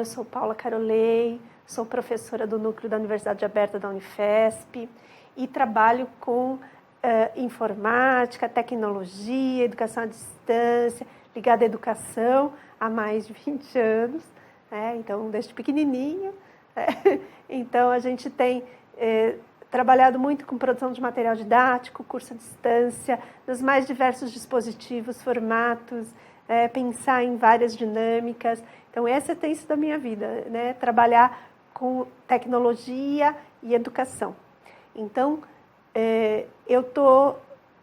eu sou Paula Carolei, sou professora do Núcleo da Universidade Aberta da Unifesp e trabalho com informática, tecnologia, educação à distância, ligada à educação há mais de 20 anos, então desde pequenininho. Então a gente tem trabalhado muito com produção de material didático, curso à distância, nos mais diversos dispositivos, formatos, pensar em várias dinâmicas. Então essa tem sido a minha vida, trabalhar com tecnologia e educação. Então eu estou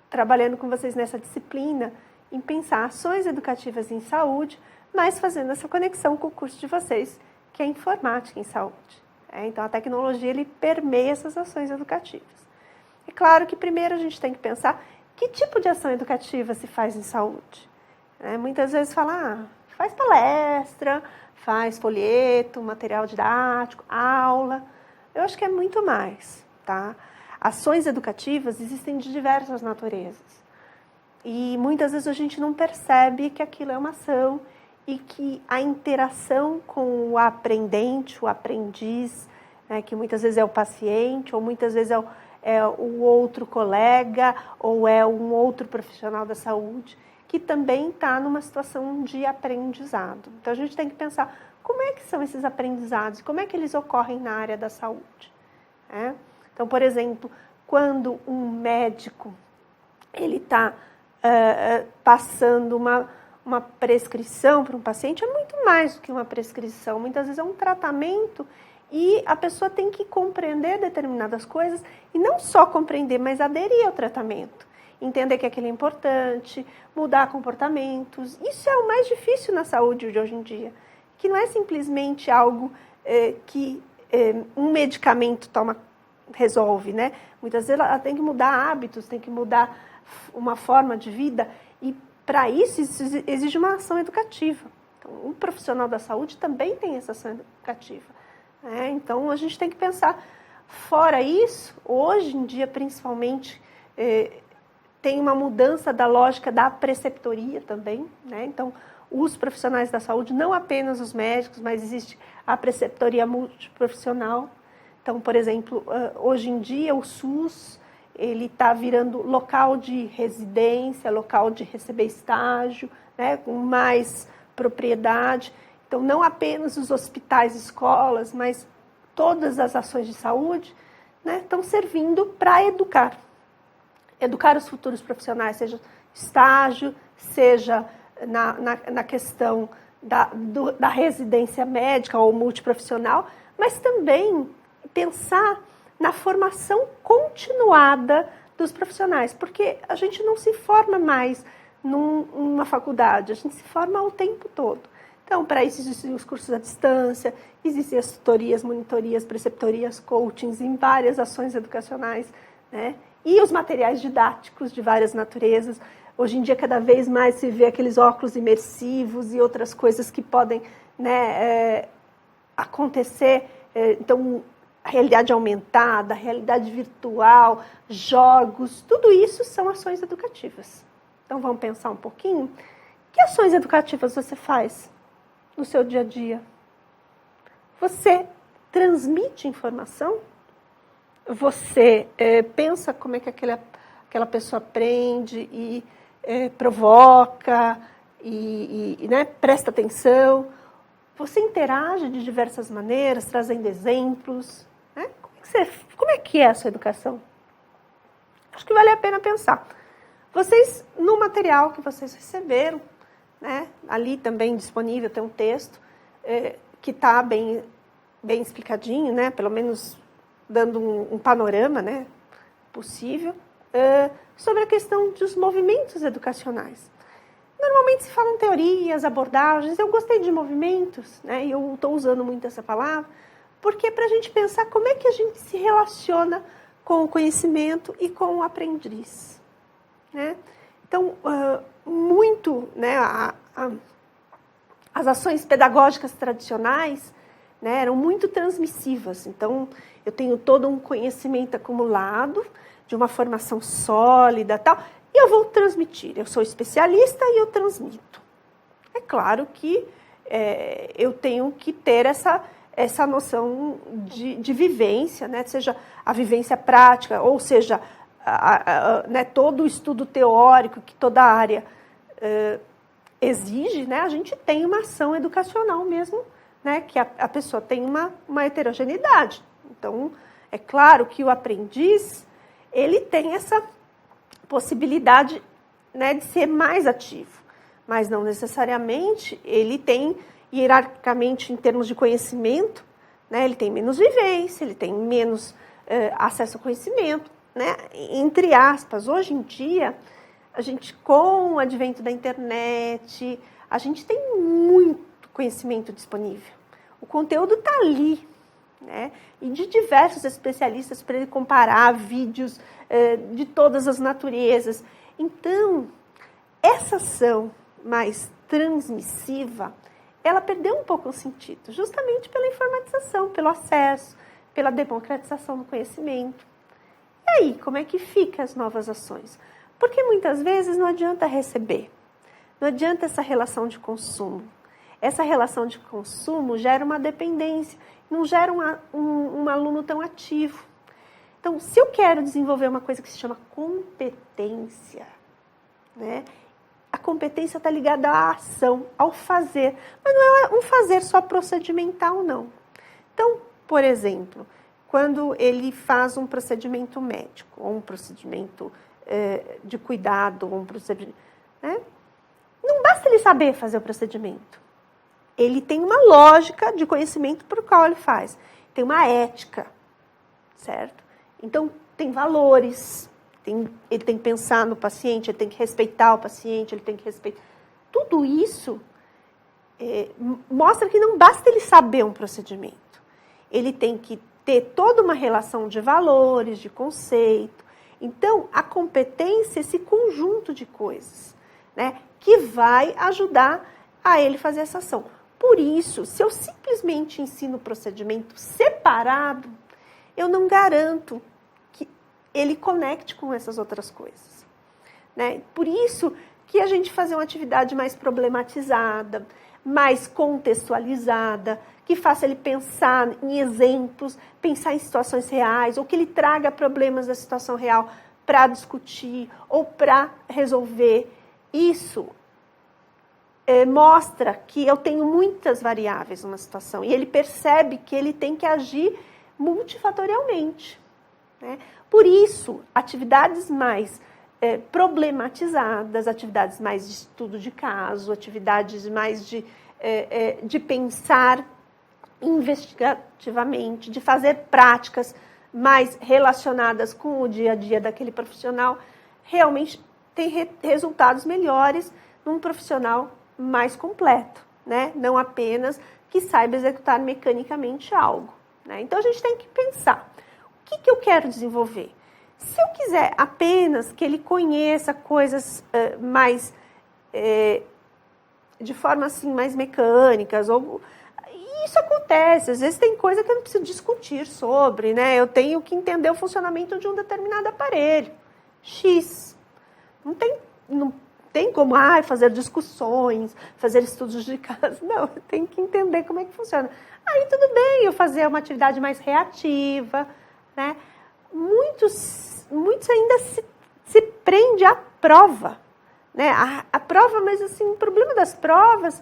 trabalhando com vocês nessa disciplina em pensar ações educativas em saúde, mas fazendo essa conexão com o curso de vocês, que é informática em saúde. Então a tecnologia ele permeia essas ações educativas. É claro que primeiro a gente tem que pensar que tipo de ação educativa se faz em saúde. Muitas vezes fala, faz palestra, faz folheto, material didático, aula. Eu acho que é muito mais, tá? Ações educativas existem de diversas naturezas. E muitas vezes a gente não percebe que aquilo é uma ação e que a interação com o aprendente, o aprendiz, que muitas vezes é o paciente, ou muitas vezes é o outro colega, ou é um outro profissional da saúde, que também está numa situação de aprendizado. Então a gente tem que pensar como é que são esses aprendizados, como é que eles ocorrem na área da saúde. Então, por exemplo, quando um médico ele está passando uma prescrição para um paciente, é muito mais do que uma prescrição. Muitas vezes é um tratamento e a pessoa tem que compreender determinadas coisas e não só compreender, mas aderir ao tratamento. Entender que aquilo é importante, mudar comportamentos. Isso é o mais difícil na saúde de hoje em dia, que não é simplesmente algo que um medicamento resolve, Muitas vezes ela tem que mudar hábitos, tem que mudar uma forma de vida e para isso exige uma ação educativa. Então, um profissional da saúde também tem essa ação educativa. Então, a gente tem que pensar. Fora isso, hoje em dia, principalmente, tem uma mudança da lógica da preceptoria também. Então, os profissionais da saúde, não apenas os médicos, mas existe a preceptoria multiprofissional. Então, por exemplo, hoje em dia, o SUS ele está virando local de residência, local de receber estágio, com mais propriedade. Então, não apenas os hospitais, escolas, mas todas as ações de saúde estão servindo para educar. Educar os futuros profissionais, seja estágio, seja na questão da residência médica ou multiprofissional, mas também pensar na formação continuada dos profissionais, porque a gente não se forma mais numa faculdade, a gente se forma o tempo todo. Então, para isso existem os cursos à distância, existem as tutorias, monitorias, preceptorias, coachings em várias ações educacionais, e os materiais didáticos de várias naturezas. Hoje em dia, cada vez mais se vê aqueles óculos imersivos e outras coisas que podem acontecer. Então, a realidade aumentada, a realidade virtual, jogos, tudo isso são ações educativas. Então, vamos pensar um pouquinho. Que ações educativas você faz no seu dia a dia? Você transmite informação? Você pensa como é que aquela pessoa aprende e provoca e presta atenção? Você interage de diversas maneiras, trazendo exemplos? Como é que é a sua educação? Acho que vale a pena pensar. Vocês, no material que vocês receberam, ali também disponível, tem um texto que está bem explicadinho, pelo menos dando um panorama possível, sobre a questão dos movimentos educacionais. Normalmente se falam teorias, abordagens, eu gostei de movimentos, e eu estou usando muito essa palavra, porque é para a gente pensar como é que a gente se relaciona com o conhecimento e com o aprendiz. Então, as ações pedagógicas tradicionais eram muito transmissivas. Então, eu tenho todo um conhecimento acumulado, de uma formação sólida tal, e eu vou transmitir. Eu sou especialista e eu transmito. É claro que eu tenho que ter essa noção de vivência, né? Seja a vivência prática, ou seja, né, todo o estudo teórico que toda área exige, né? A gente tem uma ação educacional mesmo, né? Que a pessoa tem uma heterogeneidade. Então, é claro que o aprendiz, ele tem essa possibilidade, né, de ser mais ativo, mas não necessariamente ele tem, hierarquicamente, em termos de conhecimento, né, ele tem menos vivência, ele tem menos acesso ao conhecimento, né, entre aspas. Hoje em dia, a gente, com o advento da internet, a gente tem muito conhecimento disponível. O conteúdo está ali, né, e de diversos especialistas para ele comparar vídeos de todas as naturezas. Então, essa ação mais transmissiva, ela perdeu um pouco o sentido, justamente pela informatização, pelo acesso, pela democratização do conhecimento. E aí, como é que ficam as novas ações? Porque muitas vezes não adianta receber, não adianta essa relação de consumo. Essa relação de consumo gera uma dependência, não gera um aluno tão ativo. Então, se eu quero desenvolver uma coisa que se chama competência, né? A competência está ligada à ação, ao fazer, mas não é um fazer só procedimental, não. Então, por exemplo, quando ele faz um procedimento médico, ou um procedimento de cuidado, ou um procedimento, né? Não basta ele saber fazer o procedimento. Ele tem uma lógica de conhecimento por qual ele faz. Tem uma ética, certo? Então, tem valores, ele tem que pensar no paciente, ele tem que respeitar o paciente, ele tem que respeitar... Tudo isso mostra que não basta ele saber um procedimento. Ele tem que ter toda uma relação de valores, de conceito. Então, a competência é esse conjunto de coisas, né, que vai ajudar a ele fazer essa ação. Por isso, se eu simplesmente ensino o procedimento separado, eu não garanto que ele conecte com essas outras coisas, né? Por isso que a gente fazer uma atividade mais problematizada, mais contextualizada, que faça ele pensar em exemplos, pensar em situações reais, ou que ele traga problemas da situação real para discutir ou para resolver. Isso mostra que eu tenho muitas variáveis numa situação e ele percebe que ele tem que agir multifatorialmente, né? Por isso, atividades mais problematizadas, atividades mais de estudo de caso, atividades mais de pensar investigativamente, de fazer práticas mais relacionadas com o dia a dia daquele profissional, realmente tem resultados melhores num profissional mais completo, né? Não apenas que saiba executar mecanicamente algo, né? Então, a gente tem que pensar, o que eu quero desenvolver? Se eu quiser apenas que ele conheça coisas mais, de forma assim, mais mecânicas, ou isso acontece, às vezes tem coisa que eu não preciso discutir sobre, né? Eu tenho que entender o funcionamento de um determinado aparelho, X. Não tem como fazer discussões, fazer estudos de caso. Não, eu tenho que entender como é que funciona. Aí tudo bem eu fazer uma atividade mais reativa, né? Muitos ainda se prende à prova, né? A prova, mas assim, o problema das provas,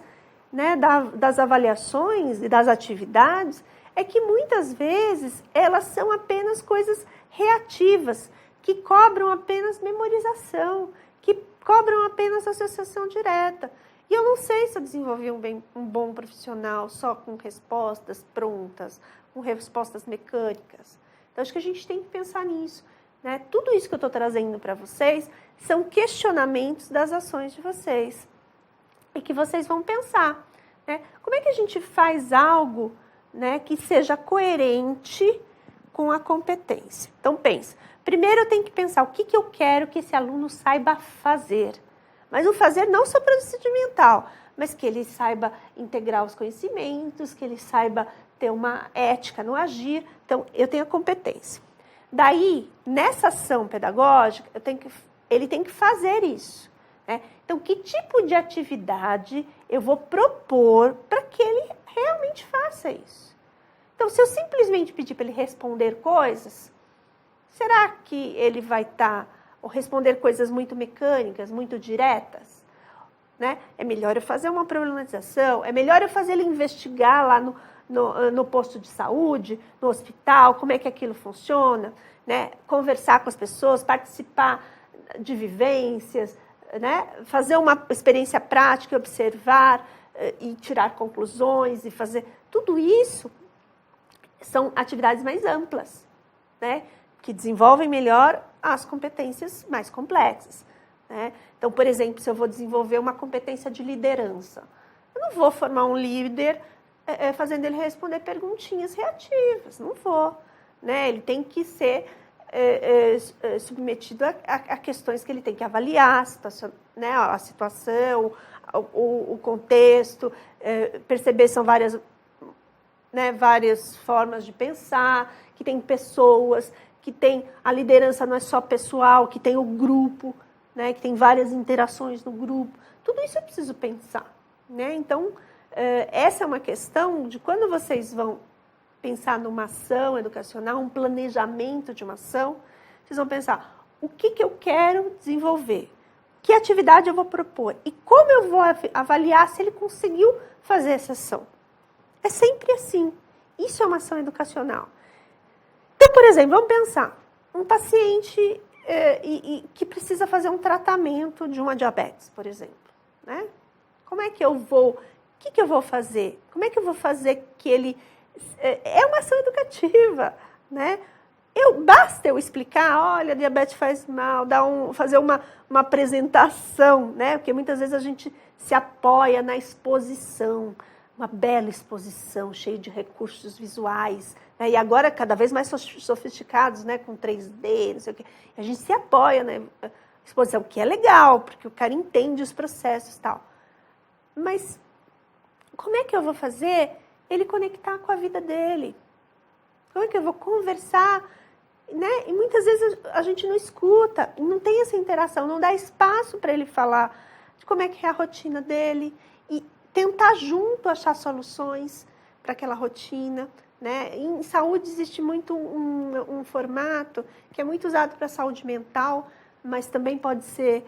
né, das avaliações e das atividades é que muitas vezes elas são apenas coisas reativas, que cobram apenas memorização, que cobram apenas associação direta. E eu não sei se eu desenvolvi um bom profissional só com respostas prontas, com respostas mecânicas. Então, acho que a gente tem que pensar nisso, né? Tudo isso que eu estou trazendo para vocês são questionamentos das ações de vocês. E que vocês vão pensar, né? Como é que a gente faz algo, né, que seja coerente com a competência? Então, pensa. Primeiro, eu tenho que pensar o que eu quero que esse aluno saiba fazer. Mas o fazer não só procedimental, mas que ele saiba integrar os conhecimentos, que ele saiba ter uma ética no agir. Então, eu tenho a competência. Daí, nessa ação pedagógica, ele tem que fazer isso. né? Então, que tipo de atividade eu vou propor para que ele realmente faça isso? Então, se eu simplesmente pedir para ele responder coisas, será que ele vai ou responder coisas muito mecânicas, muito diretas? Né? É melhor eu fazer uma problematização, é melhor eu fazer ele investigar lá no posto de saúde, no hospital, como é que aquilo funciona, né? Conversar com as pessoas, participar de vivências, né? Fazer uma experiência prática, observar e tirar conclusões e fazer. Tudo isso são atividades mais amplas, né? Que desenvolvem melhor as competências mais complexas. Né? Então, por exemplo, se eu vou desenvolver uma competência de liderança, eu não vou formar um líder fazendo ele responder perguntinhas reativas, não vou. Né? Ele tem que ser submetido a questões que ele tem que avaliar, né? A situação, o contexto, perceber são várias formas de pensar, que tem pessoas, que tem a liderança não é só pessoal, que tem o grupo, né, que tem várias interações no grupo. Tudo isso eu preciso pensar. Né? Então, essa é uma questão de quando vocês vão pensar numa ação educacional, um planejamento de uma ação, vocês vão pensar, o que eu quero desenvolver? Que atividade eu vou propor? E como eu vou avaliar se ele conseguiu fazer essa ação? É sempre assim. Isso é uma ação educacional. Então, por exemplo, vamos pensar, um paciente que precisa fazer um tratamento de uma diabetes, por exemplo. Né? Como é que eu vou, o que eu vou fazer? Como é que eu vou fazer que ele... É uma ação educativa, né? Basta eu explicar, olha, a diabetes faz mal, fazer uma apresentação, né? Porque muitas vezes a gente se apoia na exposição, uma bela exposição, cheia de recursos visuais, né? E agora cada vez mais sofisticados, né? Com 3D, não sei o quê. A gente se apoia na exposição, que é legal, porque o cara entende os processos e tal. Mas como é que eu vou fazer ele conectar com a vida dele? Como é que eu vou conversar? Né? E muitas vezes a gente não escuta, não tem essa interação, não dá espaço para ele falar de como é que é a rotina dele e tentar junto achar soluções para aquela rotina. Né? Em saúde existe muito um formato que é muito usado para a saúde mental, mas também pode ser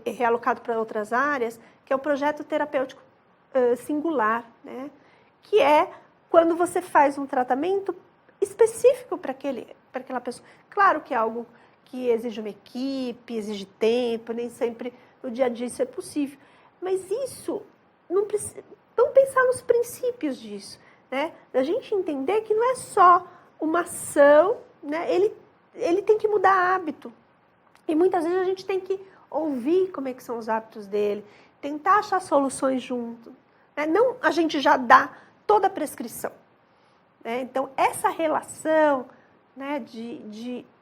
realocado para outras áreas, que é o projeto terapêutico singular, né? Que é quando você faz um tratamento específico para aquela pessoa. Claro que é algo que exige uma equipe, exige tempo, nem sempre no dia a dia isso é possível. Mas isso, vamos pensar nos princípios disso. Né? A gente entender que não é só uma ação, né? Ele tem que mudar hábito. E muitas vezes a gente tem que ouvir como é que são os hábitos dele, tentar achar soluções junto. Né? Não a gente já dá toda a prescrição. Né? Então, essa relação, né,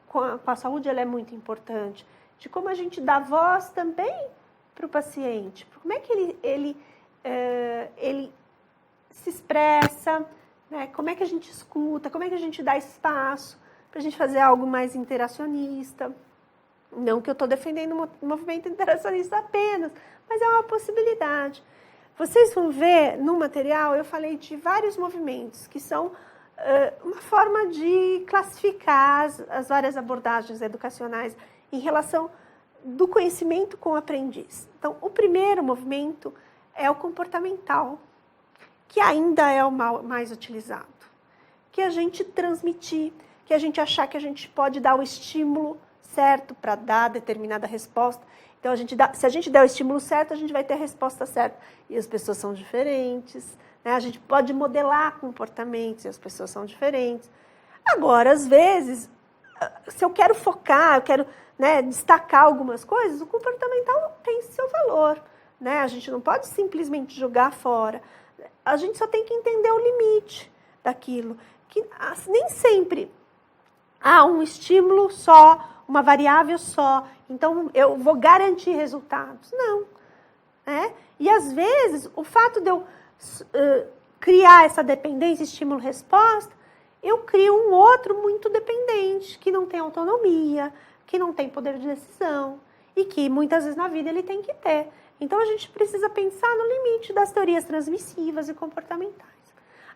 com a saúde ela é muito importante. De como a gente dá voz também para o paciente. Como é que ele se expressa, né? Como é que a gente escuta, como é que a gente dá espaço para a gente fazer algo mais interacionista. Não que eu estou defendendo um movimento interacionista apenas, mas é uma possibilidade. Vocês vão ver no material, eu falei de vários movimentos, que são uma forma de classificar as várias abordagens educacionais em relação do conhecimento com o aprendiz. Então, o primeiro movimento é o comportamental, que ainda é o mais utilizado. Que a gente transmitir, que a gente achar que a gente pode dar o estímulo certo para dar determinada resposta. Então, se a gente der o estímulo certo, a gente vai ter a resposta certa. E as pessoas são diferentes. Né? A gente pode modelar comportamentos e as pessoas são diferentes. Agora, às vezes, se eu quero focar, eu quero, né, destacar algumas coisas, o comportamental tem seu valor. Né? A gente não pode simplesmente jogar fora. A gente só tem que entender o limite daquilo. Que nem sempre há um estímulo só, uma variável só, então eu vou garantir resultados. Não. Né? E, às vezes, o fato de eu criar essa dependência, estímulo-resposta, eu crio um outro muito dependente, que não tem autonomia, que não tem poder de decisão. e que muitas vezes na vida ele tem que ter. Então a gente precisa pensar no limite das teorias transmissivas e comportamentais.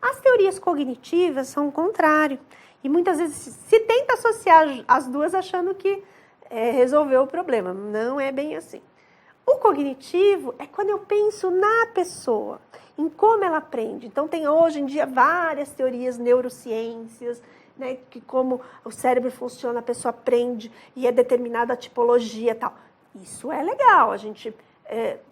As teorias cognitivas são o contrário, e muitas vezes se tenta associar as duas achando que resolveu o problema. Não é bem assim. O cognitivo é quando eu penso na pessoa, em como ela aprende. Então tem hoje em dia várias teorias neurociências, né, que como o cérebro funciona, a pessoa aprende e é determinada a tipologia e tal. Isso é legal, a gente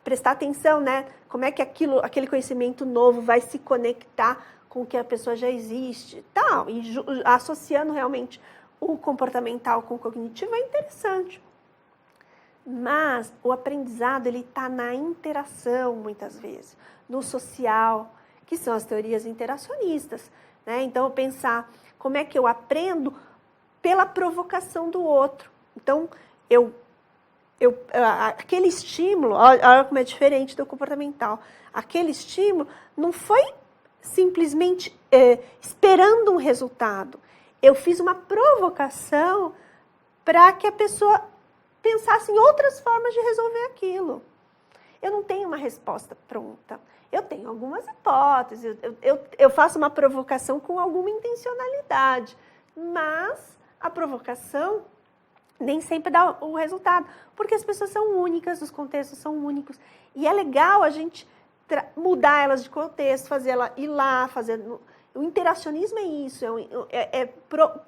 prestar atenção, né, como é que aquele conhecimento novo vai se conectar com o que a pessoa já existe, tal, e associando realmente o comportamental com o cognitivo é interessante. Mas o aprendizado ele está na interação, muitas vezes, no social, que são as teorias interacionistas, né? Então, eu pensar como é que eu aprendo pela provocação do outro. Então, aquele estímulo, olha como é diferente do comportamental, aquele estímulo não foi simplesmente esperando um resultado. Eu fiz uma provocação para que a pessoa pensasse em outras formas de resolver aquilo. Eu não tenho uma resposta pronta. Eu tenho algumas hipóteses, eu faço uma provocação com alguma intencionalidade, mas a provocação nem sempre dá o resultado, porque as pessoas são únicas, os contextos são únicos. E é legal a gente mudar elas de contexto, fazer ela ir lá, fazer... O interacionismo é isso,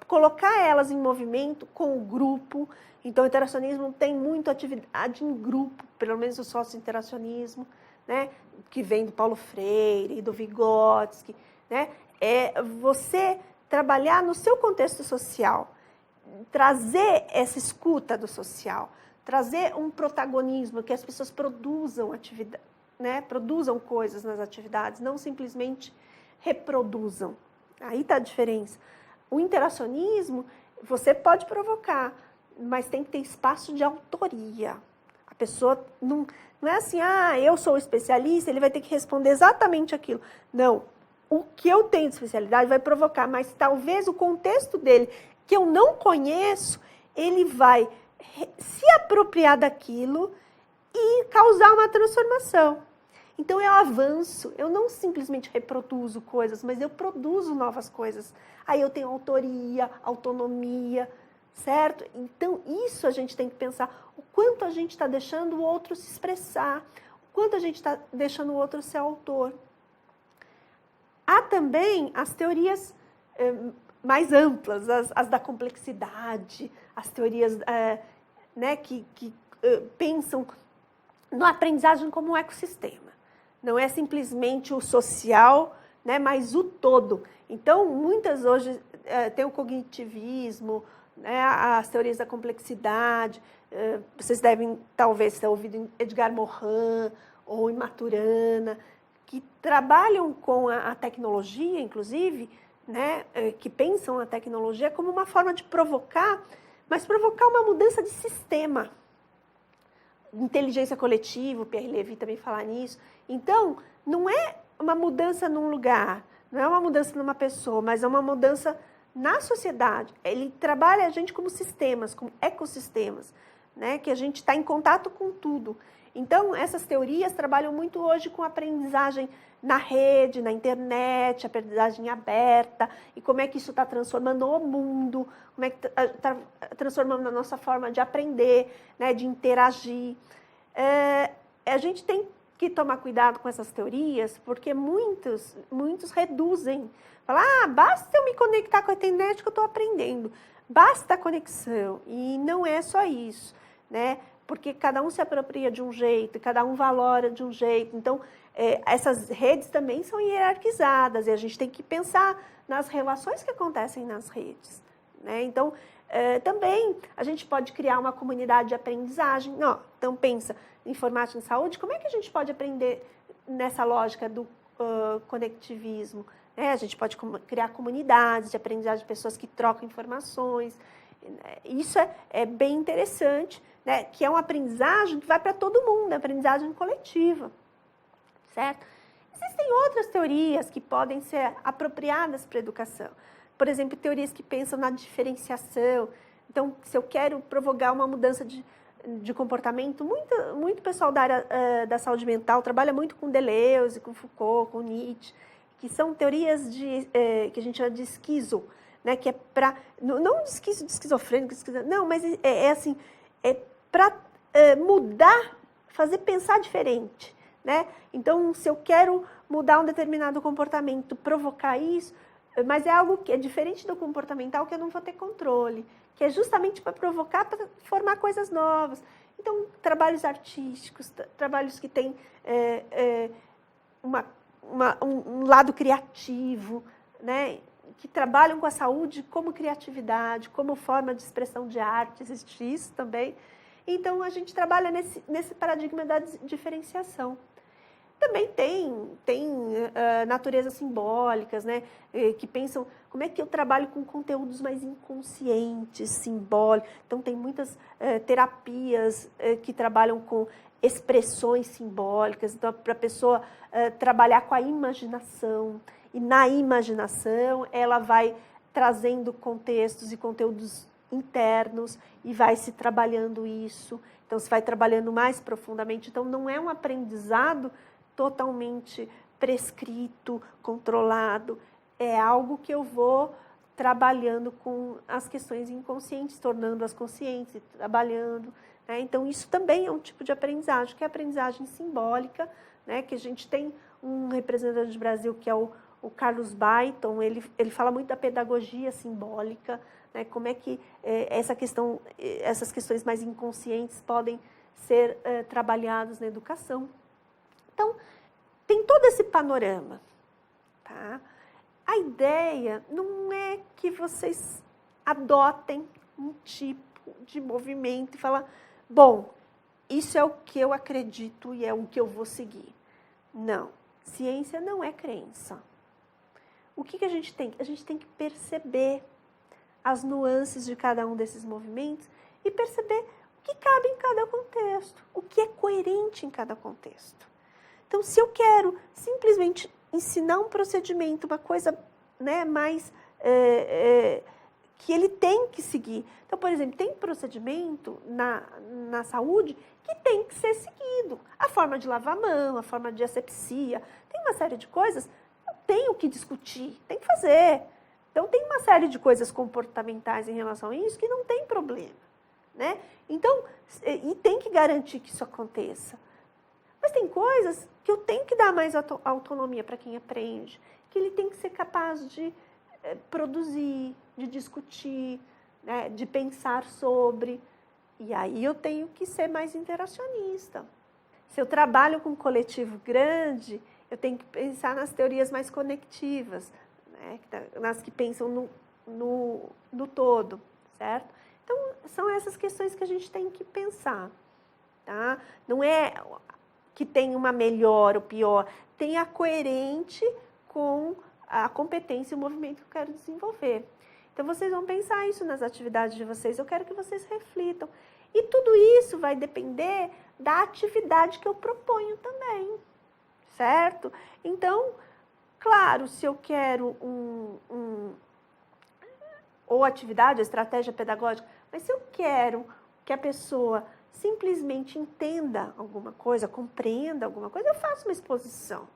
colocar elas em movimento com o grupo. Então, o interacionismo tem muito atividade em grupo, pelo menos o sócio-interacionismo, né, que vem do Paulo Freire e do Vygotsky, né, é você trabalhar no seu contexto social, trazer essa escuta do social, trazer um protagonismo, que as pessoas produzam atividade, né, produzam coisas nas atividades, não simplesmente reproduzam. Aí está a diferença. O interacionismo, você pode provocar, mas tem que ter espaço de autoria. A pessoa não é assim, eu sou o especialista, ele vai ter que responder exatamente aquilo. Não. O que eu tenho de especialidade vai provocar, mas talvez o contexto dele, que eu não conheço, ele vai se apropriar daquilo e causar uma transformação. Então, eu avanço, eu não simplesmente reproduzo coisas, mas eu produzo novas coisas. Aí eu tenho autoria, autonomia, certo? Então, isso a gente tem que pensar. O quanto a gente está deixando o outro se expressar, o quanto a gente está deixando o outro ser autor. Há também as teorias mais amplas, as da complexidade, as teorias né, que pensam na aprendizagem como um ecossistema. Não é simplesmente o social, né, mas o todo. Então, muitas hoje tem o cognitivismo, né, as teorias da complexidade. Vocês devem, talvez, ter ouvido Edgar Morin ou Maturana, que trabalham com a tecnologia, inclusive, né, que pensam a tecnologia como uma forma de provocar, mas provocar uma mudança de sistema. Inteligência coletiva, o Pierre Levy também fala nisso. Então, não é uma mudança num lugar, não é uma mudança numa pessoa, mas é uma mudança na sociedade. Ele trabalha a gente como sistemas, como ecossistemas, né? Que a gente está em contato com tudo. Então, essas teorias trabalham muito hoje com aprendizagem na rede, na internet, aprendizagem aberta, e como é que isso está transformando o mundo, como é que está transformando a nossa forma de aprender, né, de interagir. A gente tem que tomar cuidado com essas teorias, porque muitos reduzem. Falam, basta eu me conectar com a internet que eu estou aprendendo. Basta a conexão. E não é só isso, né? Porque cada um se apropria de um jeito, cada um valora de um jeito. Então, essas redes também são hierarquizadas e a gente tem que pensar nas relações que acontecem nas redes, né? Então, também a gente pode criar uma comunidade de aprendizagem. Não, então, pensa, informática em saúde, como é que a gente pode aprender nessa lógica do conectivismo? A gente pode criar comunidades de aprendizagem de pessoas que trocam informações. Isso é bem interessante, né? Que é uma aprendizagem que vai para todo mundo, é aprendizagem coletiva, certo? Existem outras teorias que podem ser apropriadas para a educação. Por exemplo, teorias que pensam na diferenciação. Então, se eu quero provocar uma mudança de comportamento, muito pessoal da área da saúde mental trabalha muito com Deleuze, com Foucault, com Nietzsche, que são teorias que a gente chama de esquizo, né? Que é para não de esquizofrênico, não, mas assim, é para mudar, fazer pensar diferente, né? Então, se eu quero mudar um determinado comportamento, provocar isso, mas é algo que é diferente do comportamental, que eu não vou ter controle, que é justamente para provocar, para formar coisas novas. Então, trabalhos artísticos, trabalhos que têm um lado criativo, né? Que trabalham com a saúde como criatividade, como forma de expressão de arte, existe isso também. Então, a gente trabalha nesse paradigma da diferenciação. Também tem naturezas simbólicas, né, que pensam como é que eu trabalho com conteúdos mais inconscientes, simbólicos. Então, tem muitas terapias que trabalham com expressões simbólicas, então, para a pessoa trabalhar com a imaginação. E na imaginação, ela vai trazendo contextos e conteúdos internos e vai se trabalhando isso. Então, se vai trabalhando mais profundamente. Então, não é um aprendizado totalmente prescrito, controlado. É algo que eu vou trabalhando com as questões inconscientes, tornando-as conscientes, trabalhando. Né? Então, isso também é um tipo de aprendizagem, que é a aprendizagem simbólica, né? Que a gente tem um representante do Brasil, que é o Carlos Baiton, ele fala muito da pedagogia simbólica, né? Como é que essas questões mais inconscientes podem ser trabalhadas na educação. Então, tem todo esse panorama, tá? A ideia não é que vocês adotem um tipo de movimento e falar, bom, isso é o que eu acredito e é o que eu vou seguir. Não, ciência não é crença. O que a gente tem? A gente tem que perceber as nuances de cada um desses movimentos e perceber o que cabe em cada contexto, o que é coerente em cada contexto. Então, se eu quero simplesmente ensinar um procedimento, uma coisa, né, mais que ele tem que seguir. Então, por exemplo, tem procedimento na saúde que tem que ser seguido. A forma de lavar a mão, a forma de asepsia, tem uma série de coisas, não tem o que discutir, tem que fazer. Então, tem uma série de coisas comportamentais em relação a isso que não tem problema, né? Então, e tem que garantir que isso aconteça. Mas tem coisas que eu tenho que dar mais autonomia para quem aprende, que ele tem que ser capaz de produzir, de discutir, né, de pensar sobre. E aí eu tenho que ser mais interacionista. Se eu trabalho com um coletivo grande, eu tenho que pensar nas teorias mais conectivas, né, nas que pensam no todo, certo? Então, são essas questões que a gente tem que pensar, tá? Não é que tem uma melhor ou pior, tem a coerente com a competência e o movimento que eu quero desenvolver. Então, vocês vão pensar isso nas atividades de vocês, eu quero que vocês reflitam. E tudo isso vai depender da atividade que eu proponho também, certo? Então, claro, se eu quero ou atividade, ou estratégia pedagógica, mas se eu quero que a pessoa simplesmente entenda alguma coisa, compreenda alguma coisa, eu faço uma exposição.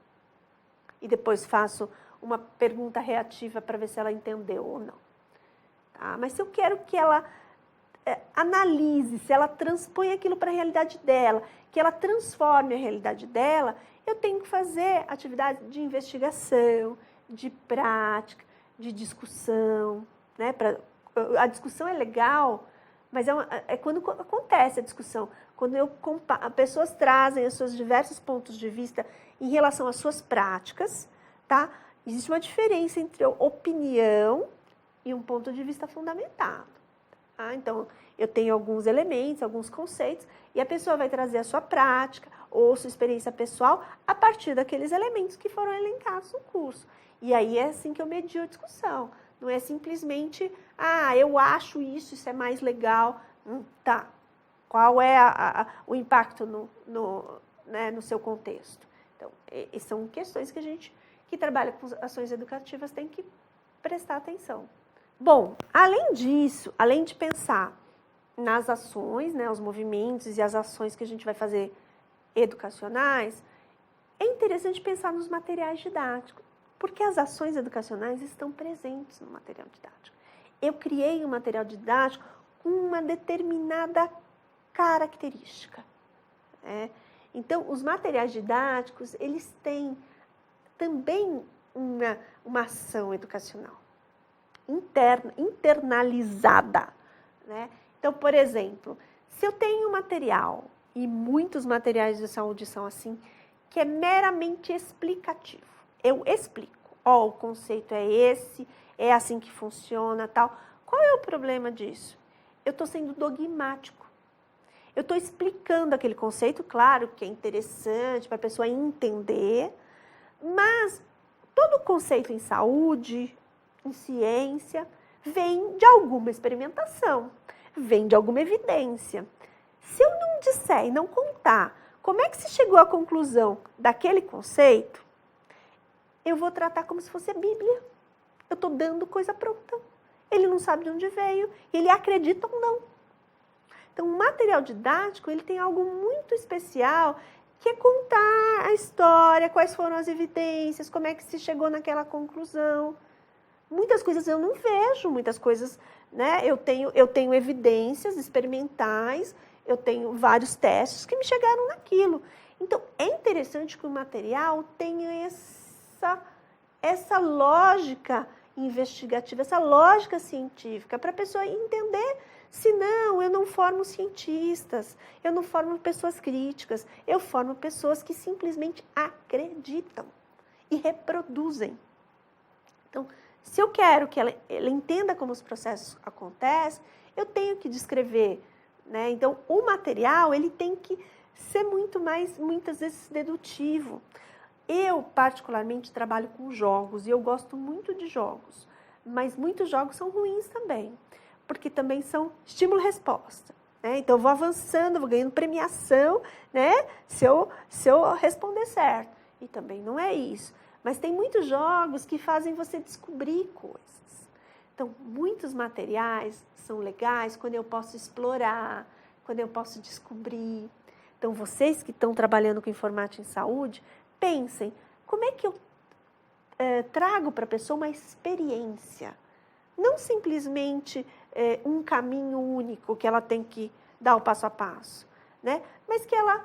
E depois faço uma pergunta reativa para ver se ela entendeu ou não. Tá? Mas se eu quero que ela analise, se ela transpõe aquilo para a realidade dela, que ela transforme a realidade dela, eu tenho que fazer atividade de investigação, de prática, de discussão. Né? A discussão é legal, mas é quando acontece a discussão, quando pessoas trazem os seus diversos pontos de vista em relação às suas práticas, tá? Existe uma diferença entre opinião e um ponto de vista fundamentado. Tá? Então, eu tenho alguns elementos, alguns conceitos, e a pessoa vai trazer a sua prática ou sua experiência pessoal a partir daqueles elementos que foram elencados no curso. E aí é assim que eu medio a discussão. Não é simplesmente, eu acho isso é mais legal. Tá. Qual é o impacto no seu contexto? Então, são questões que a gente que trabalha com ações educativas tem que prestar atenção. Bom, além disso, além de pensar nas ações, né, os movimentos e as ações que a gente vai fazer educacionais, é interessante pensar nos materiais didáticos, porque as ações educacionais estão presentes no material didático. Eu criei um material didático com uma determinada característica. Então, os materiais didáticos, eles têm também uma ação educacional internalizada, né? Então, por exemplo, se eu tenho um material, e muitos materiais de saúde são assim, que é meramente explicativo. Eu explico, o conceito é esse, é assim que funciona, tal. Qual é o problema disso? Eu estou sendo dogmático. Eu estou explicando aquele conceito, claro que é interessante para a pessoa entender, mas todo conceito em saúde, em ciência, vem de alguma experimentação, vem de alguma evidência. Se eu não disser e não contar como é que se chegou à conclusão daquele conceito, eu vou tratar como se fosse a Bíblia. Eu estou dando coisa pronta. Ele não sabe de onde veio, e ele acredita ou não. Então, o material didático, ele tem algo muito especial, que é contar a história, quais foram as evidências, como é que se chegou naquela conclusão. Muitas coisas eu não vejo, muitas coisas, né? Eu tenho evidências experimentais, eu tenho vários testes que me chegaram naquilo. Então, é interessante que o material tenha essa lógica investigativa, essa lógica científica, para a pessoa entender, senão eu não formo cientistas, eu não formo pessoas críticas, eu formo pessoas que simplesmente acreditam e reproduzem. Então, se eu quero que ela entenda como os processos acontecem, eu tenho que descrever, né? Então, o material, ele tem que ser muitas vezes, dedutivo. Eu, particularmente, trabalho com jogos e eu gosto muito de jogos, mas muitos jogos são ruins também, porque também são estímulo-resposta, né? Então, eu vou avançando, vou ganhando premiação, né? Se eu responder certo. E também não é isso. Mas tem muitos jogos que fazem você descobrir coisas. Então, muitos materiais são legais quando eu posso explorar, quando eu posso descobrir. Então, vocês que estão trabalhando com informática em saúde, pensem, como é que eu trago para a pessoa uma experiência? Não simplesmente um caminho único que ela tem que dar o passo a passo, né? Mas que ela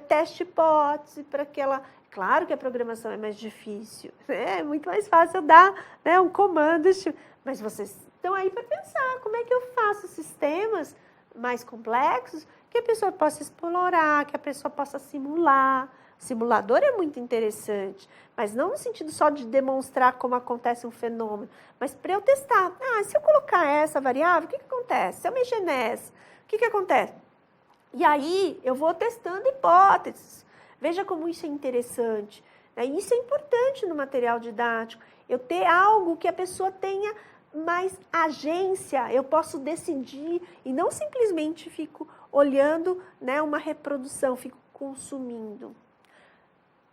teste hipótese, para que ela... Claro que a programação é mais difícil, né? É muito mais fácil dar, né, um comando, mas vocês estão aí para pensar como é que eu faço sistemas mais complexos que a pessoa possa explorar, que a pessoa possa simular. O simulador é muito interessante, mas não no sentido só de demonstrar como acontece um fenômeno, mas para eu testar. Se eu colocar essa variável, o que acontece? Se eu mexer nessa, o que acontece? E aí eu vou testando hipóteses. Veja como isso é interessante. Isso é importante no material didático. Eu ter algo que a pessoa tenha mais agência, eu posso decidir e não simplesmente fico olhando, né, uma reprodução, fico consumindo.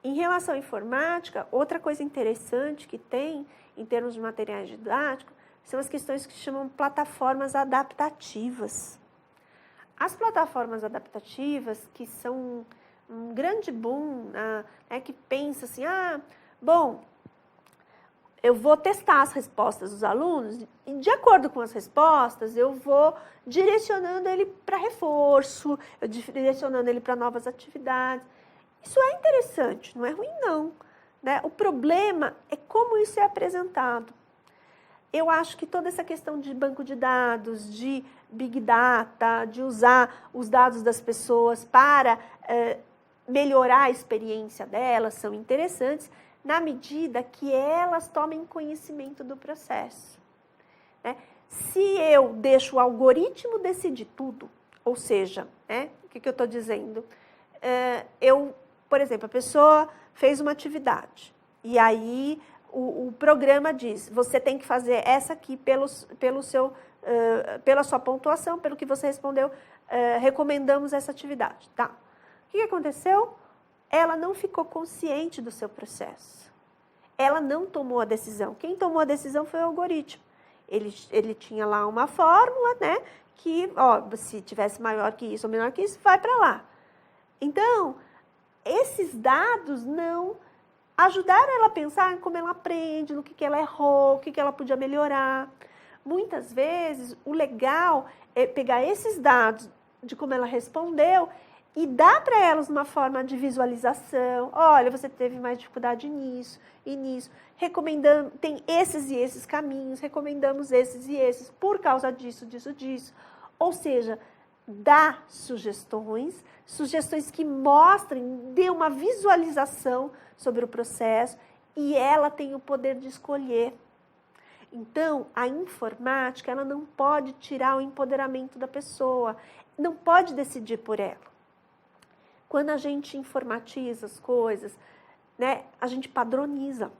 Em relação à informática, outra coisa interessante que tem, em termos de materiais didáticos, são as questões que chamam plataformas adaptativas. As plataformas adaptativas, que são um grande boom, que pensa assim, eu vou testar as respostas dos alunos e, de acordo com as respostas, eu vou direcionando ele para reforço, eu direcionando ele para novas atividades. Isso é interessante, não é ruim não, né? O problema é como isso é apresentado. Eu acho que toda essa questão de banco de dados, de Big Data, de usar os dados das pessoas para melhorar a experiência delas, são interessantes, na medida que elas tomem conhecimento do processo, né? Se eu deixo o algoritmo decidir tudo, ou seja, o que eu estou dizendo? Por exemplo, a pessoa fez uma atividade, e aí o programa diz, você tem que fazer essa aqui pela sua pontuação, pelo que você respondeu, recomendamos essa atividade. Tá. O que aconteceu? Ela não ficou consciente do seu processo. Ela não tomou a decisão. Quem tomou a decisão foi o algoritmo. Ele tinha lá uma fórmula, né? que, ó, se tivesse maior que isso ou menor que isso, vai para lá. Então, esses dados não ajudaram ela a pensar em como ela aprende, no que ela errou, o que ela podia melhorar. Muitas vezes, o legal é pegar esses dados de como ela respondeu e dar para elas uma forma de visualização. Olha, você teve mais dificuldade nisso e nisso. Recomendando, tem esses e esses caminhos, recomendamos esses e esses por causa disso, disso, disso. Ou seja, dá sugestões que mostrem, dê uma visualização sobre o processo e ela tem o poder de escolher. Então, a informática, ela não pode tirar o empoderamento da pessoa, não pode decidir por ela. Quando a gente informatiza as coisas, né, a gente padroniza,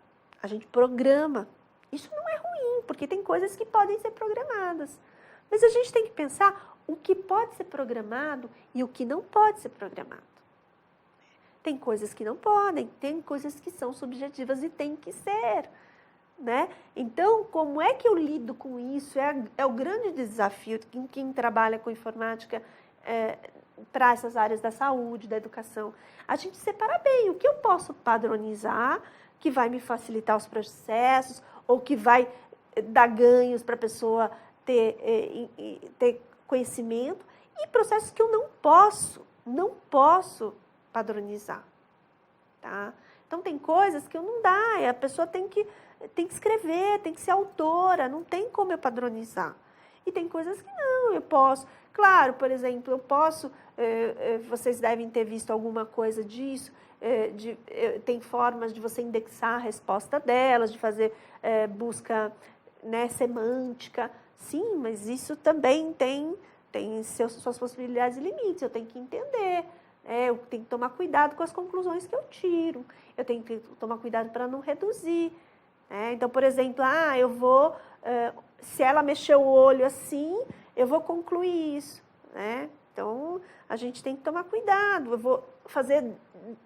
a gente programa. Isso não é ruim, porque tem coisas que podem ser programadas. Mas a gente tem que pensar o que pode ser programado e o que não pode ser programado. Tem coisas que não podem, tem coisas que são subjetivas e tem que ser. Né? Então, como é que eu lido com isso? É o grande desafio de quem trabalha com informática para essas áreas da saúde, da educação. A gente separa bem o que eu posso padronizar, que vai me facilitar os processos, ou que vai dar ganhos para a pessoa ter conhecimento, e processos que eu não posso padronizar. Tá? Então, tem coisas que eu não dá, e a pessoa tem que escrever, tem que ser autora, não tem como eu padronizar. E tem coisas que não, eu posso. Claro, por exemplo, eu posso, vocês devem ter visto alguma coisa disso, tem formas de você indexar a resposta delas, de fazer busca, né, semântica. Sim, mas isso também tem suas possibilidades e limites, eu tenho que entender. Eu tenho que tomar cuidado com as conclusões que eu tiro, eu tenho que tomar cuidado para não reduzir. Então, por exemplo, eu vou, se ela mexer o olho assim, eu vou concluir isso. Né? Então, a gente tem que tomar cuidado. Eu vou fazer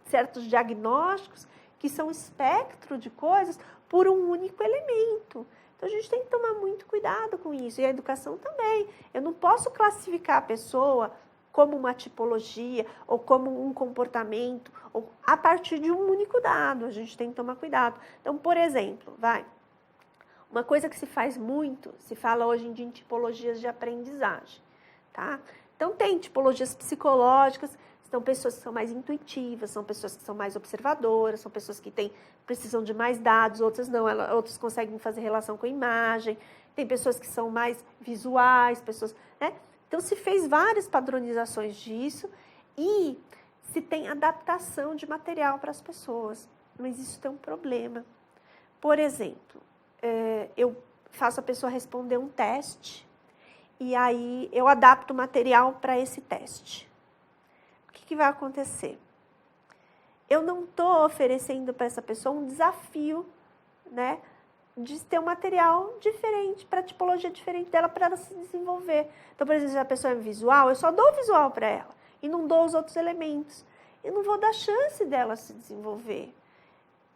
certos diagnósticos que são espectro de coisas por um único elemento. Então, a gente tem que tomar muito cuidado com isso. E a educação também. Eu não posso classificar a pessoa como uma tipologia ou como um comportamento, ou a partir de um único dado. A gente tem que tomar cuidado. Então, por exemplo, uma coisa que se faz muito, se fala hoje em dia em tipologias de aprendizagem. Tá? Então, tem tipologias psicológicas, são pessoas que são mais intuitivas, são pessoas que são mais observadoras, são pessoas que precisam de mais dados, outras não, outros conseguem fazer relação com a imagem, tem pessoas que são mais visuais, pessoas, né? Então, se fez várias padronizações disso e se tem adaptação de material para as pessoas. Mas isso tem um problema. Por exemplo, eu faço a pessoa responder um teste e aí eu adapto o material para esse teste. O que vai acontecer? Eu não estou oferecendo para essa pessoa um desafio, né, de ter um material diferente, para a tipologia diferente dela, para ela se desenvolver. Então, por exemplo, se a pessoa é visual, eu só dou o visual para ela e não dou os outros elementos. Eu não vou dar chance dela se desenvolver.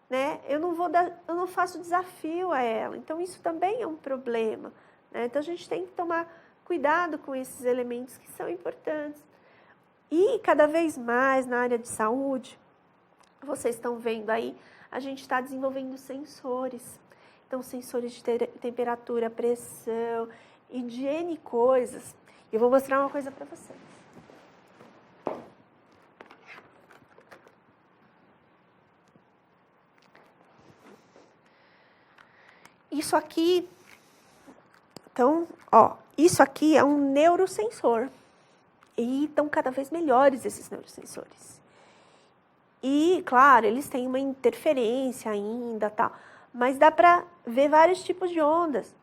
Né? Eu não faço desafio a ela. Então, isso também é um problema. Né? Então, a gente tem que tomar cuidado com esses elementos que são importantes. E, cada vez mais, na área de saúde, vocês estão vendo aí, a gente está desenvolvendo sensores. Então, sensores de temperatura, pressão e de N coisas. Eu vou mostrar uma coisa para vocês. Isso aqui, então, isso aqui é um neurosensor. E estão cada vez melhores esses neurosensores. E, claro, eles têm uma interferência ainda, tal, mas dá para ver vários tipos de ondas.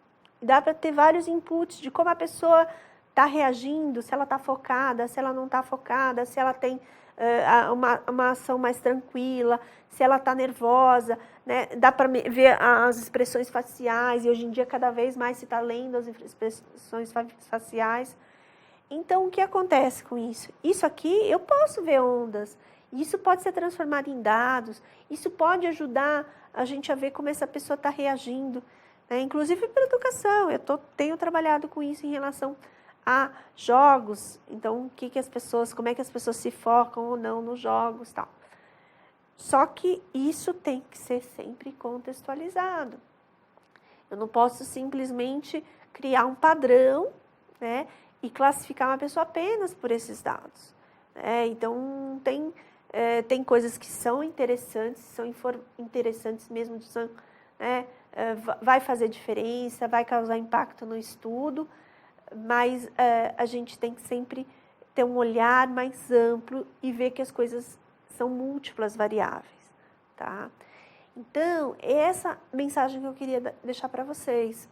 Dá para ter vários inputs de como a pessoa está reagindo, se ela está focada, se ela não está focada, se ela tem uma ação mais tranquila, se ela está nervosa, né? Dá para ver as expressões faciais, e hoje em dia cada vez mais se está lendo as expressões faciais. Então, o que acontece com isso? Isso aqui, eu posso ver ondas, isso pode ser transformado em dados, isso pode ajudar a gente a ver como essa pessoa está reagindo, né? Inclusive para a educação, tenho trabalhado com isso em relação Jogos, então como é que as pessoas se focam ou não nos jogos, tal. Só que isso tem que ser sempre contextualizado. Eu não posso simplesmente criar um padrão, né, e classificar uma pessoa apenas por esses dados. Então, tem coisas que são interessantes mesmo, né, vai fazer diferença, vai causar impacto no estudo, mas a gente tem que sempre ter um olhar mais amplo e ver que as coisas são múltiplas variáveis, tá? Então, essa mensagem que eu queria deixar para vocês,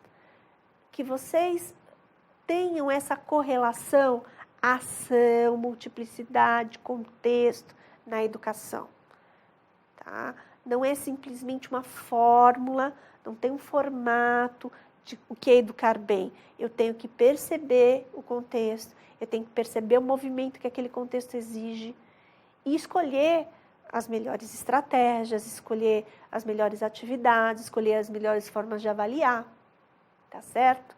que vocês tenham essa correlação, ação, multiplicidade, contexto na educação, tá? Não é simplesmente uma fórmula, não tem um formato de o que é educar bem. Eu tenho que perceber o contexto, eu tenho que perceber o movimento que aquele contexto exige e escolher as melhores estratégias, escolher as melhores atividades, escolher as melhores formas de avaliar, tá certo?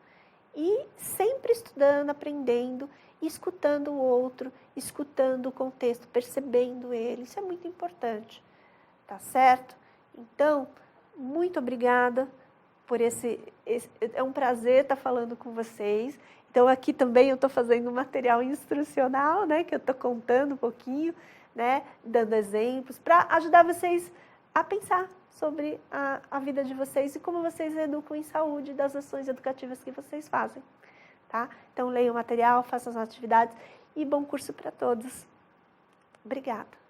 E sempre estudando, aprendendo, escutando o outro, escutando o contexto, percebendo ele, isso é muito importante, tá certo? Então, muito obrigada por é um prazer estar falando com vocês. Então, aqui também eu estou fazendo um material instrucional, né, que eu estou contando um pouquinho, né, dando exemplos, para ajudar vocês a pensar sobre a vida de vocês e como vocês educam em saúde das ações educativas que vocês fazem, tá? Então, leiam o material, façam as atividades e bom curso para todos. Obrigada.